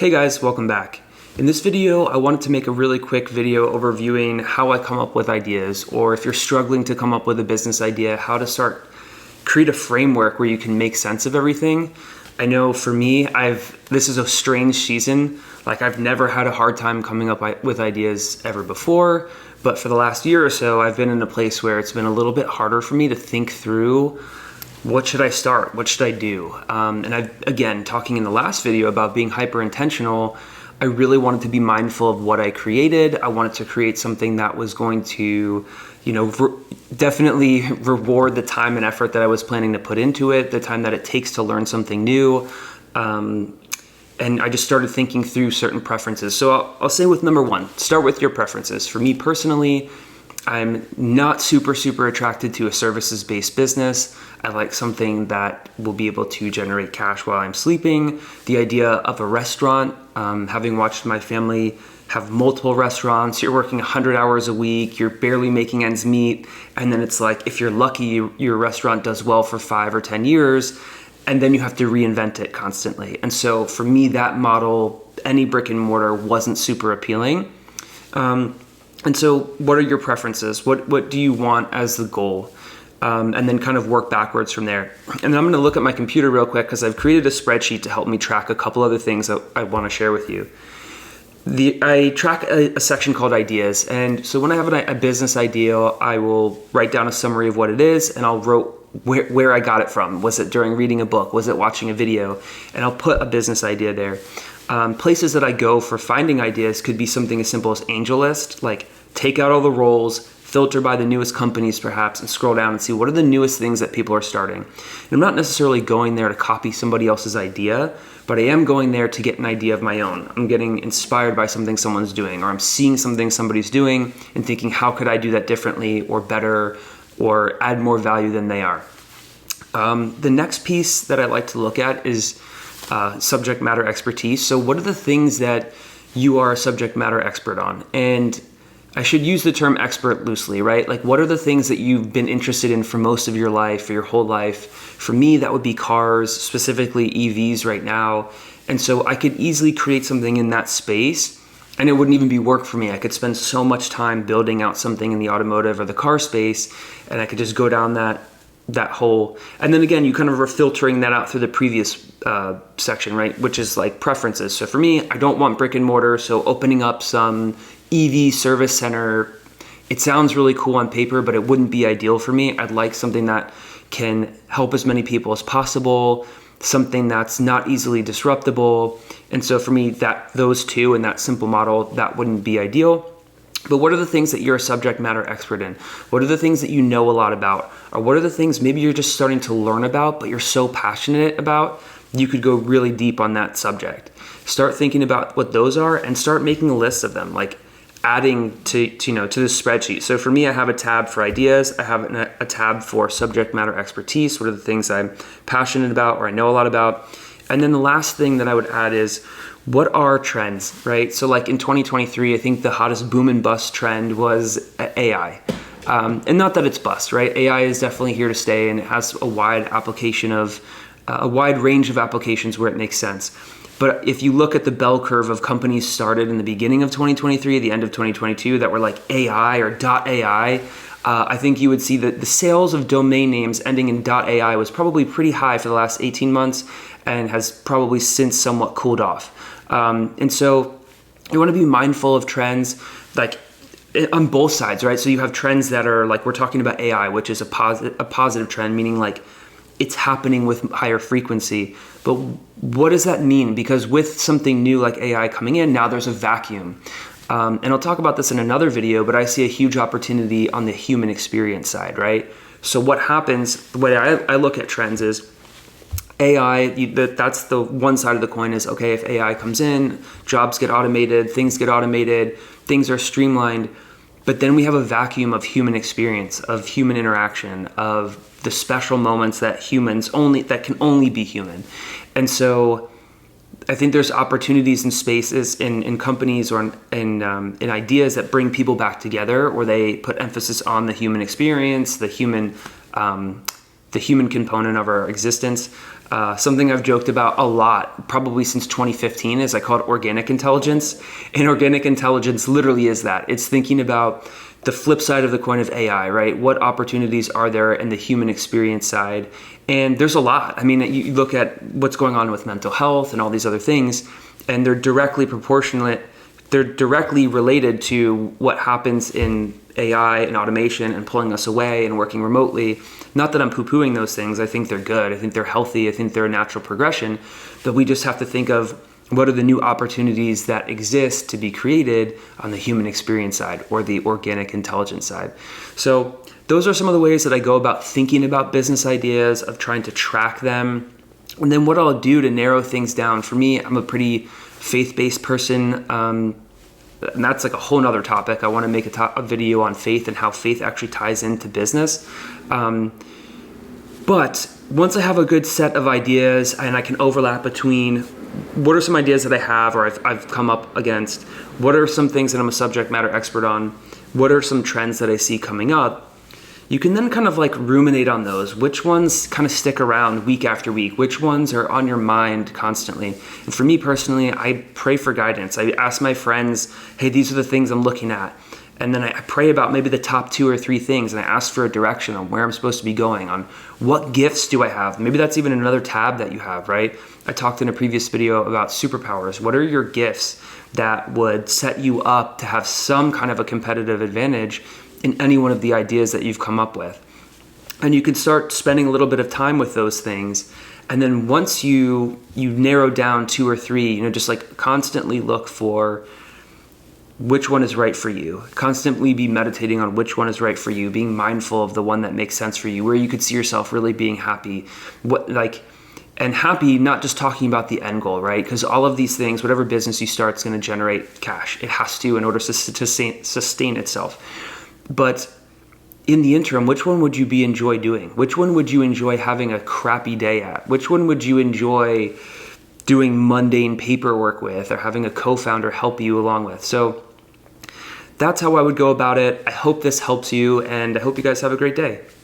Hey guys, welcome back. In this video, I wanted to make a really quick video overviewing how I come up with ideas, or if you're struggling to come up with a business idea, how to create a framework where you can make sense of everything. I know for me, this is a strange season. Like I've never had a hard time coming up with ideas ever before, but for the last year or so, I've been in a place where it's been a little bit harder for me to think through what should I start? What should I do? And again, talking in the last video about being hyper intentional, I really wanted to be mindful of what I created. I wanted to create something that was going to, definitely reward the time and effort that I was planning to put into it, the time that it takes to learn something new. And I just started thinking through certain preferences. So I'll say with number one, start with your preferences. For me personally, I'm not super attracted to a services-based business. I like something that will be able to generate cash while I'm sleeping. The idea of a restaurant, having watched my family have multiple restaurants, you're working 100 hours a week, you're barely making ends meet, and then it's like, if you're lucky, your restaurant does well for 5 or 10 years, and then you have to reinvent it constantly. And so for me, that model, any brick and mortar, wasn't super appealing. And so what are your preferences? What do you want as the goal? And then kind of work backwards from there. And then I'm going to look at my computer real quick because I've created a spreadsheet to help me track a couple other things that I want to share with you. I track a section called ideas. And so when I have a business idea, I will write down a summary of what it is, and I'll write where I got it from. Was it during reading a book? Was it watching a video? And I'll put a business idea there. Places that I go for finding ideas could be something as simple as AngelList, like take out all the roles, filter by the newest companies perhaps, and scroll down and see what are the newest things that people are starting. And I'm not necessarily going there to copy somebody else's idea, but I am going there to get an idea of my own. I'm getting inspired by something someone's doing, or I'm seeing something somebody's doing and thinking, how could I do that differently or better or add more value than they are? The next piece that I like to look at is subject matter expertise. So what are the things that you are a subject matter expert on? And I should use the term expert loosely, right? Like what are the things that you've been interested in for most of your life, for your whole life? For me, that would be cars, specifically EVs right now. And so I could easily create something in that space and it wouldn't even be work for me. I could spend so much time building out something in the automotive or the car space, and I could just go down that hole. And then again, you kind of are filtering that out through the previous section, right? Which is like preferences. So for me, I don't want brick and mortar. So opening up some EV service center, it sounds really cool on paper, but it wouldn't be ideal for me. I'd like something that can help as many people as possible, something that's not easily disruptible. And so for me, those two and that simple model, that wouldn't be ideal. But what are the things that you're a subject matter expert in? What are the things that you know a lot about? Or what are the things maybe you're just starting to learn about, but you're so passionate about, you could go really deep on that subject. Start thinking about what those are and start making a list of them, like adding to this spreadsheet. So for me, I have a tab for ideas. I have a tab for subject matter expertise. What are the things I'm passionate about or I know a lot about? And then the last thing that I would add is, what are trends, right? So like in 2023, I think the hottest boom and bust trend was AI. And not that it's bust, right? AI is definitely here to stay, and it has a wide range of applications where it makes sense. But if you look at the bell curve of companies started in the beginning of 2023, the end of 2022, that were like AI or .ai, I think you would see that the sales of domain names ending in .ai was probably pretty high for the last 18 months and has probably since somewhat cooled off. And so you want to be mindful of trends like on both sides, right? So you have trends that are like, we're talking about AI, which is a positive trend, meaning like it's happening with higher frequency. But what does that mean? Because with something new like AI coming in, now there's a vacuum. And I'll talk about this in another video, but I see a huge opportunity on the human experience side, right? So what happens, the way I look at trends is AI, that's the one side of the coin is, okay, if AI comes in, jobs get automated, things are streamlined, but then we have a vacuum of human experience, of human interaction, of the special moments that can only be human. And so I think there's opportunities and spaces in companies or in ideas that bring people back together, or they put emphasis on the human experience, the human the human component of our existence. Something I've joked about a lot, probably since 2015, is I call it organic intelligence. And organic intelligence literally is that. It's thinking about the flip side of the coin of AI, right? What opportunities are there in the human experience side? And there's a lot. I mean, you look at what's going on with mental health and all these other things, and they're directly proportionate. They're directly related to what happens in AI and automation and pulling us away and working remotely. Not that I'm poo-pooing those things. I think they're good. I think they're healthy. I think they're a natural progression. But we just have to think of what are the new opportunities that exist to be created on the human experience side or the organic intelligence side. So those are some of the ways that I go about thinking about business ideas, of trying to track them. And then what I'll do to narrow things down. For me, I'm a pretty faith-based person. And that's like a whole nother topic. I want to make a video on faith and how faith actually ties into business. But once I have a good set of ideas and I can overlap between what are some ideas that I have or I've come up against, what are some things that I'm a subject matter expert on, what are some trends that I see coming up, you can then kind of like ruminate on those. Which ones kind of stick around week after week? Which ones are on your mind constantly? And for me personally, I pray for guidance. I ask my friends, hey, these are the things I'm looking at. And then I pray about maybe the top 2 or 3 things, and I ask for a direction on where I'm supposed to be going, on what gifts do I have. Maybe that's even another tab that you have, right? I talked in a previous video about superpowers. What are your gifts that would set you up to have some kind of a competitive advantage in any one of the ideas that you've come up with? And you can start spending a little bit of time with those things. And then once you narrow down 2 or 3, just like constantly look for which one is right for you. Constantly be meditating on which one is right for you, being mindful of the one that makes sense for you, where you could see yourself really being happy. And happy, not just talking about the end goal, right? Because all of these things, whatever business you start, is going to generate cash. It has to in order to sustain itself. But in the interim, which one would you enjoy doing? Which one would you enjoy having a crappy day at? Which one would you enjoy doing mundane paperwork with or having a co-founder help you along with? So that's how I would go about it. I hope this helps you, and I hope you guys have a great day.